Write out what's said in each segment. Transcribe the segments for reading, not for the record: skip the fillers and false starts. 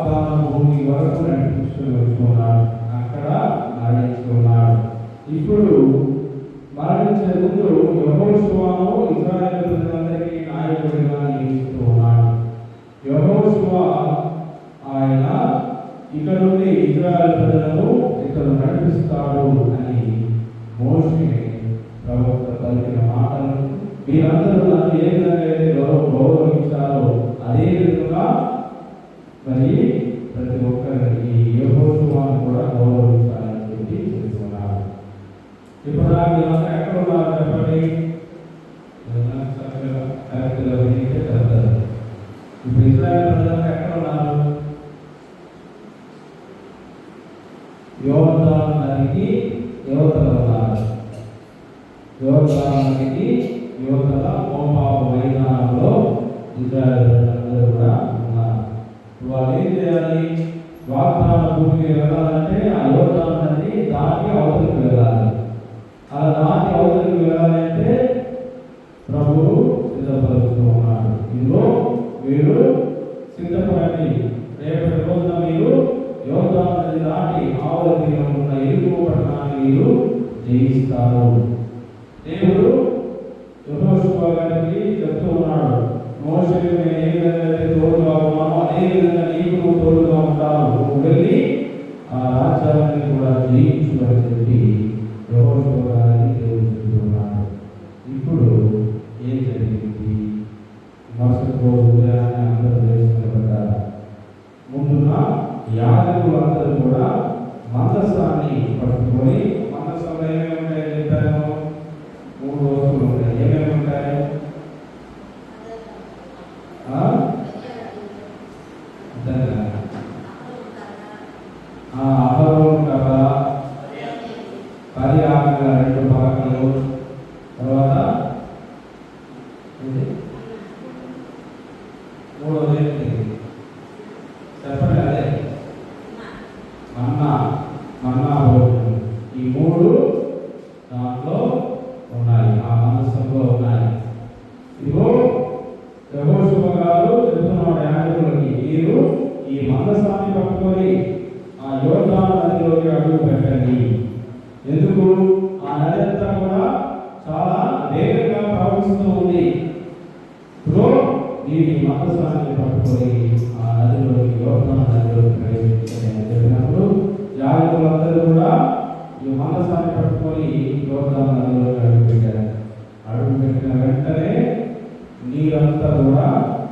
వాగ్దాన భూమి వరకు నడిపిస్తున్నాడు, అక్కడ మరణిస్తున్నాడు. ఇప్పుడు మరణించే ముందు యెహోషువను ఇశ్రాయేలు ప్రజలందరికీ నాయకుడిగా నియమిస్తూ ఉన్నాడు. యెహోషువ ఆయన ఇక్కడ నుండి ఇశ్రాయేలు ప్రజలను ఇతడు నడిపిస్తాడు అని మోషే ప్రవక్త పలికిన మాటలు మీరందరూ నన్ను ఏ విధంగా అయితే గౌరవించారో అదే విధంగా మరి ప్రతి ఒక్కరిని యెహోషువను కూడా గౌరవించాలని చెప్పి చెప్తున్నారు. ఇప్పుడు నాకు మీరందరూ ఎక్కడ ఉన్నారు చెప్పండి. కరెక్ట్గా వినితే చెప్తారు. ఇప్పుడు ఇశ్రాయేలు ప్రజలందరూ ఎక్కడ ఉన్నారు? యోర్దాను నదికి యువతల ఉన్నారు. యోర్దాను నదికి యువతల మోవాబు మైదానంలో ఇశ్రాయేలు ప్రజలందరూ కూడా ఉన్నారు. వాళ్ళు ఏం చేయాలి? వాగ్దాన భూమికి వెళ్ళాలంటే ఆ యోర్దాను నది దాటి అవతలికి వెళ్ళాలి. అలా దాటి అవతలికి వెళ్ళాలంటే ప్రభువు సిద్ధపరుస్తూ ఉన్నాడు. ఇదిగో మీరు సిద్ధపడండి, రేపటి రోజున మీరు యోర్దాను నది దాటి ఆవుల తీరం ఉన్న ఎరుకో పట్టణాన్ని మీరు జయిస్తారు. దేవుడు యెహోషువ గారికి చెప్తూ ఉన్నాడు, మోషేకు నేను ఏ విధంగా అయితే తోడుగా ఉన్నానో అదే విధంగా నీకు నువ్వు తోడుగా ఉంటావు, నువ్వు వెళ్ళి ఆ రాజ్యాన్ని కూడా జయించు అని చెప్పి యెహోషువ గారికి దేవుడు చెప్తున్నాడు. ఇప్పుడు ఏం జరిగింది? మరుసటి రోజు ఉదయాన్నే అందరూ లేచినబడ్డారు. ముందున్న యాజకులందరూ కూడా మందసాన్ని పట్టుకొని, మందసంలో ఏమేమి ఉంటాయని చెప్పాను? 3 వస్తువులు ఉంటాయి. ఏమేమి ఉంటాయి? అహరోను కర్ర, 10 ఆకుల 2 పలకలు, తర్వాత మూడోది ఏంటి చెప్పండి? అదే మన్నా భోజనం. ఈ 3 దాంట్లో ఉన్నాయి, ఆ మనస్సులో ఉన్నాయి. ఇదిగో యెహోషువ గారు చెప్తున్నాడు యాజకులకి, మీరు ఈ మందసాన్ని పట్టుకొని ఆ యోర్దాను నదిలోకి అడుగు పెట్టండి. ఎందుకు? ఆ నది అంతా కూడా చాలా వేగంగా ప్రవహిస్తూ ఉంది. ఇప్పుడు మీరు ఈ మందసాన్ని పట్టుకొని ఆ నదిలోకి యోర్దాను నదిలోకి ప్రవేశించండి అని చెప్పినప్పుడు యాజకులందరూ కూడా ఈ మందసాన్ని పట్టుకొని యోర్దాను నదిలోకి అడుగుపెట్టారు. అడుగుపెట్టిన వెంటనే నీరంతా కూడా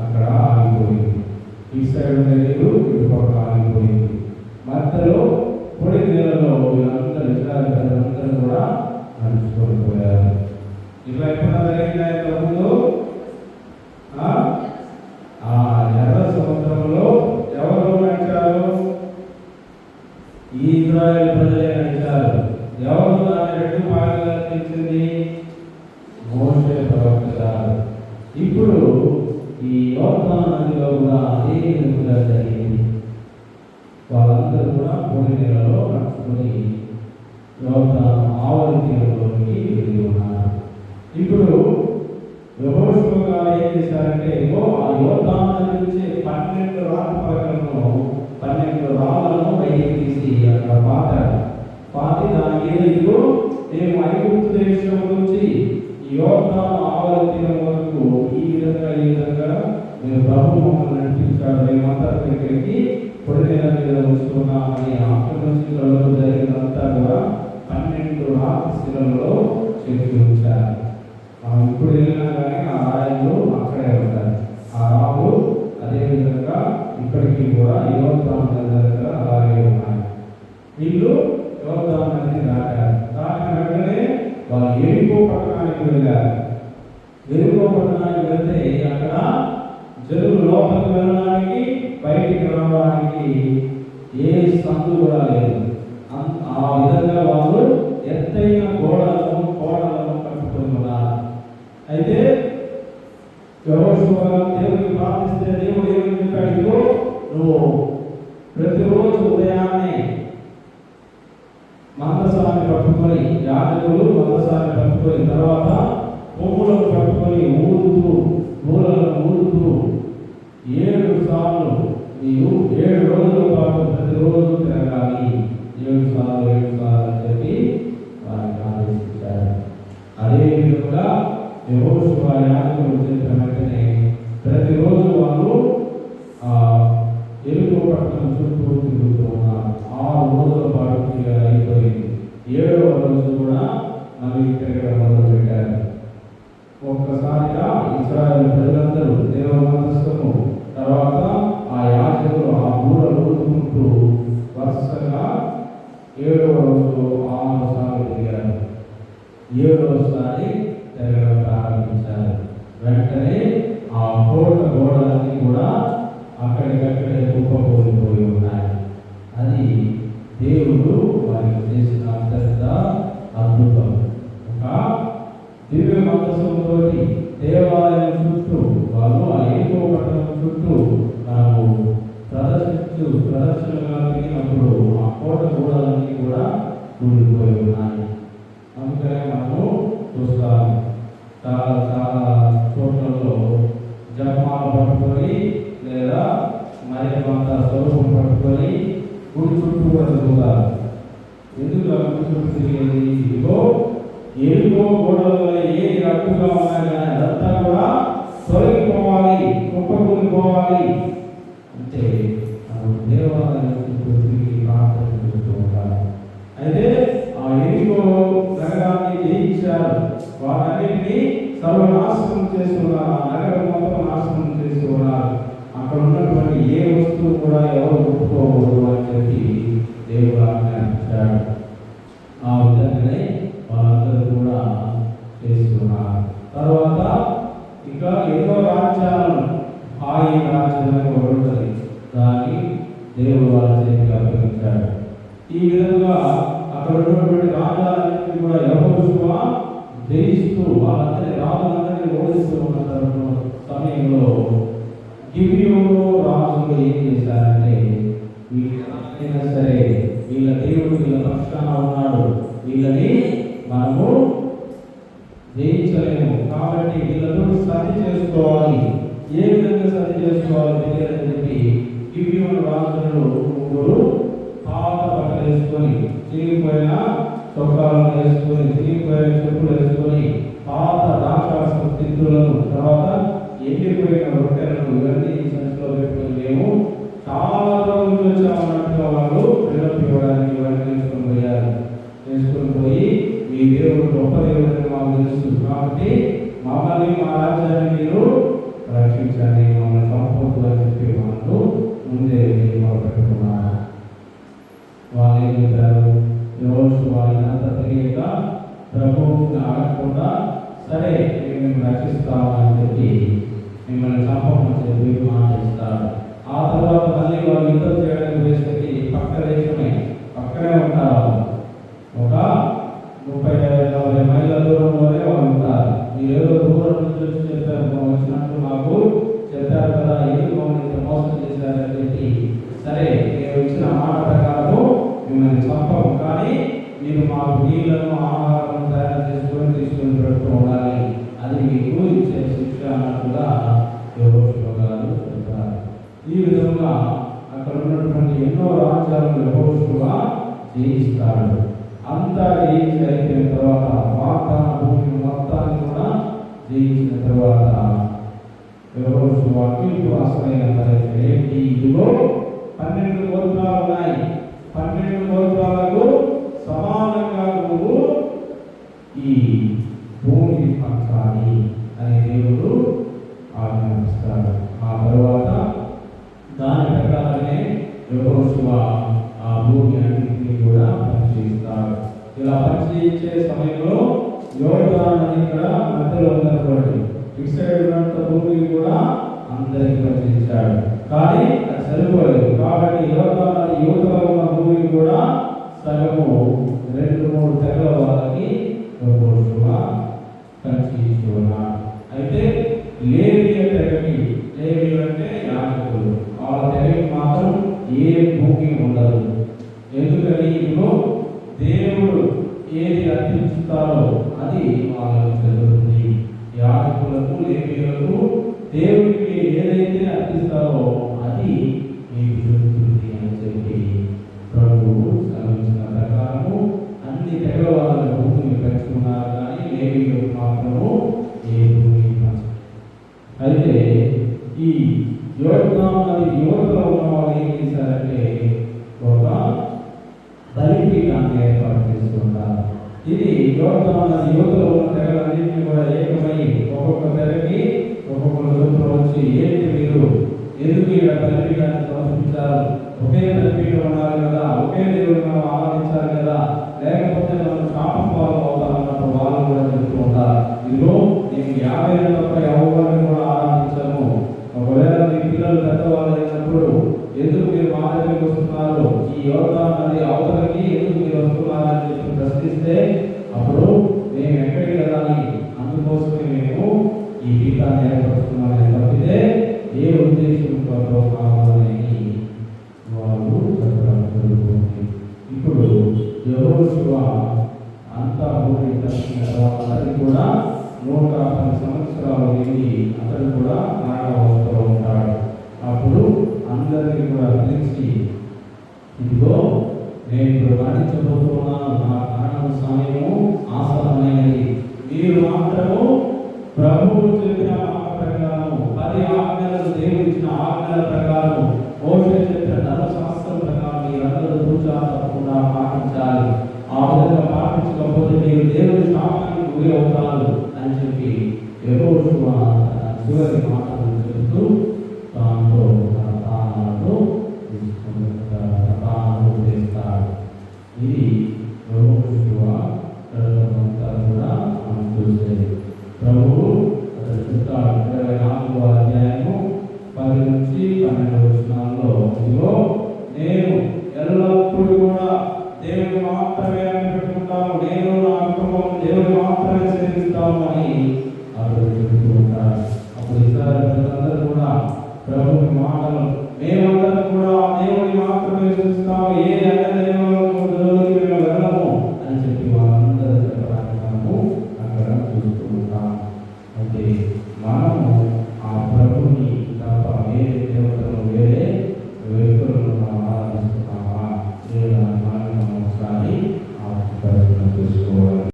అక్కడ ఆగిపోయింది. ఈ సైడ్ నీరు ఇటుపక్క ఆగిపోయింది. మధ్యలో పొడి నీళ్ళలో వీళ్ళందరూ ఇశ్రాయేలు ప్రజలందరూ కూడా నడుచుకొని పోయారు. ఇలా ఎప్పుడైనా జరిగిందా ఇంతకుముందు? ఎర్ర సముద్రంలో ఎవరు నడిచారు? ఈ ఇశ్రాయేలు ప్రజలే నడిచారు. ఎవరు దాన్ని 2 భాగాలుగా తెచ్చింది? మోషే ప్రవక్త గారు. ఇప్పుడు ఈ యోర్దాను నదిలో కూడా అదే విధంగా జరిగింది. వాళ్ళందరూ కూడా పొడి నీళ్ళలో నడుచుకొని యోర్దాను ఆవలి తీరంలోకి వెళ్ళి ఉన్నారు. ఇప్పుడు యెహోషువ గారు ఏం చేశారంటే, ఆ యోర్దాను నది నుంచి 12 రాతి పలకలను 12 రాళ్ళను బయటికి తీసి అక్కడ పాతి దాని మీద ఇదిగో మేము ఐగుప్తు దేశం నుంచి యోర్దాను ఆవలి తీరం వరకు ఈ విధంగా మేము ప్రభు మమ్మల్ని నడిపించాడు, మేమంతా దగ్గరికి పొడి నీళ్ళ మీద వస్తున్నామని ఆక్రమించడంలో జరిగినంతా కూడా 12 రాతి శిలలలో చెక్కి ఉంచారు. మనం ఇప్పుడు వెళ్ళినా కానీ ఆ రాయలు అక్కడే ఉంటాయి. ఆ రాళ్ళు అదేవిధంగా ఇక్కడికి కూడా యోర్దాను నది దగ్గర అలాగే ఉన్నాయి. వీళ్ళు యోర్దాను నదిని దాటారు. దాటిన వెంటనే వాళ్ళు ఎరికో పట్టణానికి వెళ్ళారు. ఎరికో పట్టణానికి వెళ్తే అక్కడ జనులు లోపలికి వెళ్ళడానికి బయటికి రావడానికి ఏ సందు కూడా లేదు. ఆ విధంగా వాళ్ళు ఎత్తైన గోడలను కట్టుకొని ఉన్నారు. అయితే యెహోషువ దేవుడికి ప్రార్థిస్తే దేవుడు ఏమని చెప్పాడు? నువ్వు ప్రతిరోజు ఉదయాన్నే మందసాన్ని పట్టుకొని, యాజకులు మందసాన్ని పట్టుకొని, తర్వాత కొమ్ములను పట్టుకొని ఊరుతూ 7 సార్లు నీవు 7 రోజుల పాటు ప్రతిరోజు తిరగాలి, 7 సార్లు అని చెప్పి వారికి ఆదేశించాడు. అదే విధంగా యెహోషువ యాజకులు చెప్పిన వెంటనే ప్రతిరోజు వాళ్ళు ఎరుకో పట్టణం చుట్టూ తిరుగుతూ ఉన్నారు. 6 రోజుల పాటు అయిపోయింది. 7వ రోజు కూడా మళ్ళీ తిరగడం మొదలు పెట్టారు. ఒక్కసారిగా ఇశ్రాయేలు ప్రజలందరూ దేవ మందస్తము తర్వాత ఆ యాజకులు ఆ ఊరలు ఊరుకుంటూ వరుసగా 7వ రోజు 6 సార్లు తిరిగారు. 7వసారి తిరగడం ప్రారంభించారు. వెంటనే ఆ కోట గోడలన్నీ కూడా అక్కడికక్కడే కుప్పకూలిపోయి ఉన్నాయి. అది దేవుడు వారికి చేసిన అత్యంత అద్భుతం. ఒక దివ్య మందసంతో దేవాలయం చుట్టూ వాళ్ళు ఆ ఎరుకో పట్టణం చుట్టూ మనము ప్రదర్శనగా తిరిగినప్పుడు ఆ కోట గోడలన్నీ కూడా కూలిపోయి ఉన్నాయి. అందుకనే మనము చూస్తాము చాలా చాలా చోట్లలో జపమాల పట్టుకొని లేదా మరి కొంత స్వరూపం పట్టుకొని గుడి చుట్టూ కూడా తిరుగుతారు. ఎందుకు ఆ గుడి చుట్టూ తిరిగేది? ఇదిగో ఎరుకో గోడలలో ఏది అడ్డుగా ఉన్నా కానీ అదంతా కూడా తొలగిపోవాలి, కుప్పకూలిపోవాలి అంటే దేవాలయం చుట్టూ తిరిగి ప్రార్థన చేస్తూ ఉంటారు. అయితే ఆ ఎరుకో నగరాన్ని జయించారు. వాటన్నిటినీ సర్వనాశనం చేస్తున్నారు. ఆ నగరం మొత్తం నాశనం చేస్తున్నారు. అక్కడ ఉన్నటువంటి ఏ వస్తువు కూడా ఎవరు ముట్టుకోకూడదు అని చెప్పి దేవుడు ఆజ్ఞాపించాడు. ఆ విధంగానే వాళ్ళందరూ కూడా చేస్తున్నారు. తర్వాత ఇంకా ఎన్నో రాజ్యాలను హాయి రాజ్యానికి ఉంటుంది, దాన్ని దేవుడు వాళ్ళ చేతికి అప్పగించాడు. ఈ విధంగా అక్కడ ఉన్నటువంటి రాజ్యాలన్నింటినీ కూడా యెహోషువ జయిస్తూ వాళ్ళందరి రాజులందరినీ ఓడిస్తూ ఉన్న సమయంలో గిబియోను రాజులు ఏం చేశారంటే, వీళ్ళైనా సరే వీళ్ళ దేవుడు వీళ్ళ పక్షాన ఉన్నాడు, వీళ్ళని మనము జయించలేము కాబట్టి వీళ్ళతో సరి చేసుకోవాలి. ఏ విధంగా సరి చేసుకోవాలో తెలియదని చెప్పి గిబియోను రాజులు ముగ్గురు పాత బట్టలు వేసుకొని, చిరిగిపోయిన చొక్కాలను వేసుకొని, చిరిగిపోయిన చెప్పులు వేసుకొని, పాత రాక్షస స్థితులను తర్వాత ఎండిపోయిన రొట్టెలను ఇవన్నీ సంచిలో పెట్టుకొని మేము చాలా రోజులు వచ్చామన్నట్టుగా వాళ్ళు పిల్లలు ఇవ్వడానికి ఇవన్నీ తీసుకొని పోయి మీ దేవుడు గొప్ప దేవుడు మాకు తెలుసు కాబట్టి మమ్మల్ని మా రాజ్యాన్ని మీరు రక్షించండి, మమ్మల్ని సంపూర్ణ అని చెప్పి వాళ్ళు ముందే పెట్టుకున్నారు. వాళ్ళు ఏం చెప్పారు? యెహోషువ వాళ్ళంత తెలియక ప్రభువుని అడగకుండా సరే మేము రక్షిస్తామని చెప్పి మిమ్మల్ని చంపమని చెప్పి మాట ఇస్తారు. ఆ తర్వాత మళ్ళీ వాళ్ళు యుద్ధం చేయడానికి పోయేసరికి పక్క దేశమే, పక్కనే ఉంటారు. ఒక 30-40 మైళ్ళ దూరంలోనే వాళ్ళు ఉంటారు. మీరు ఏదో దూరం నుంచి వచ్చి చెప్పారు, వచ్చినట్టు మాకు చెప్పారు కదా, ఎందుకు మమ్మల్ని మోసం చేశారని చెప్పి సరే మేము ఇచ్చిన మాట ప్రకారము మిమ్మల్ని చంపము, కానీ మీరు మాకు నీళ్లను ఆహారం తయారు చేసుకొని తీసుకొని పెడుతూ ఉండాలి, అది మీకు ఇచ్చే శిక్ష అన్నట్టుగా యెహోషువ గారు చెప్పారు. ఈ విధంగా అక్కడ ఉన్నటువంటి ఎన్నో రాజ్యాలను యెహోషువ జయిస్తాడు. అంతా జయించి అయిపోయిన తర్వాత వాగ్దాన భూమి మొత్తాన్ని కూడా జయించిన తర్వాత యెహోషువ పిలుపు అసలైన పరిస్థితి ఏంటి? ఇదిగో 12 గోత్రాలు ఉన్నాయి. 12 గోత్రాలకు సమానంగా నువ్వు ఈ భూమిని పంచాలి అని దేవుడు ఆజ్ఞాపిస్తాడు. ఆ తర్వాత దాని ప్రకారమే యెహోషువ ఆ భూమి అన్నింటినీ కూడా పరిశీలిస్తాడు. ఇలా పరిశీలించే సమయంలో యోర్దాను నది ఇక్కడ మధ్యలో ఉన్నటువంటి ఇటు సైడ్ ఉన్నంత భూమిని కూడా అందరికీ పరిశీలించాడు. కానీ అది సరిపోలేదు కాబట్టి యోర్దాను నది యువతలో ఉన్న భూమిని కూడా సగము 2-3 తెగల వాళ్ళకి యెహోషువ పరిశీలిస్తున్నాడు. అయితే లేవీయ తెగకి, లేవీయులు అంటే యాజకులు, వాళ్ళ తెగకి మాత్రం ఏ భూమి ఉండదు. ఎందుకని ఇప్పుడు దేవుడు ఏది అర్పించుతారో అది వాళ్ళకు చెందుతుంది. యాజకులకు, లేవీయులకు దేవుడికి ఏదైతే అర్పిస్తారో అది మీకు చెబుతుంది అని చెప్పి ప్రభువు సెలవించిన ప్రకారము అన్ని తెగల వాళ్ళ భూమిని పెంచుకున్నారు, కానీ లేవీయులకు మాత్రము ఏ భూమి పంచలేదు. అయితే ఈ యోర్దాను నది యువతలో ఉన్న వాళ్ళు ఏం చేశారంటే ఒక బలిపీఠాన్ని ఏర్పాటు చేసుకుంటారు. ఇది యోర్దాను నది యువతలో ఉన్న తెగలన్నింటినీ కూడా ఏకమై ఒక్కొక్క తెగకి ఒక్కొక్క యువతలో వచ్చి ఏంటి మీరు ఎందుకు ఇక్కడ బలిపీఠాన్ని సమర్పించారు, ఒకే బలిపీఠం ఉండాలి కదా, ఒకే దేవుడు మనం ఆరాధించాలి కదా, లేకపోతే మనం శాపం పాలు అవుతామన్నప్పుడు వాళ్ళు కూడా చెప్తూ ఉంటారు, ఇదిగో నేను 50 తప్ప ఎవరిని కూడా ఆరాధించాము, ఒకవేళ మీ పిల్లలు పెద్దవాళ్ళు అయినప్పుడు ఎందుకు మీరు మా దగ్గరికి వస్తున్నారు, ఈ యోర్దాను నది అవతలకి ఎందుకు మీరు వస్తున్నారని చెప్పి ప్రశ్నిస్తే అప్పుడు మేము ఎక్కడికి వెళ్ళాలి, అందుకోసమే మేము ఈ పీఠాన్ని ఏర్పరుస్తున్నామని తప్పితే ఏ ఉద్దేశంతో కావాలని వాళ్ళు చెప్పడం జరుగుతుంది. ఇప్పుడు యెహోషువ అంతా భూమి దర్శించిన తర్వాత అది కూడా 110 సంవత్సరాలు వెళ్ళి అతడు కూడా మరణవస్థలో ఉంటాడు. అప్పుడు అందరినీ కూడా పిలిచి, ఇదిగో నేను ఇప్పుడు మరణించబోతున్నాను, నా మరణ సమయము ఆసన్నమైనది, మీరు మాత్రము ప్రభువు చెప్పిన మాట ప్రకారం 10 ఆజ్ఞలు, దేవుడు ఇచ్చిన ఆజ్ఞల ప్రకారం, మోషే చెప్పిన ధర్మశాస్త్రం ప్రకారం మీరందరూ తూచా తప్పకుండా పాటించాలి. ఆ విధంగా పాటించకపోతే మీరు దేవుడి శాపానికి గురి అవుతారు అని చెప్పి యెహోషువ చివరి మాటలు చెబుతూ తాను చేస్తాడు. ఇది యెహోషువ అంతా కూడా మనం చూసేది. ప్రభువు అతను చెప్తాడు 24వ అధ్యాయము 10 నుంచి 12 వచనాల్లో, ఇదిగో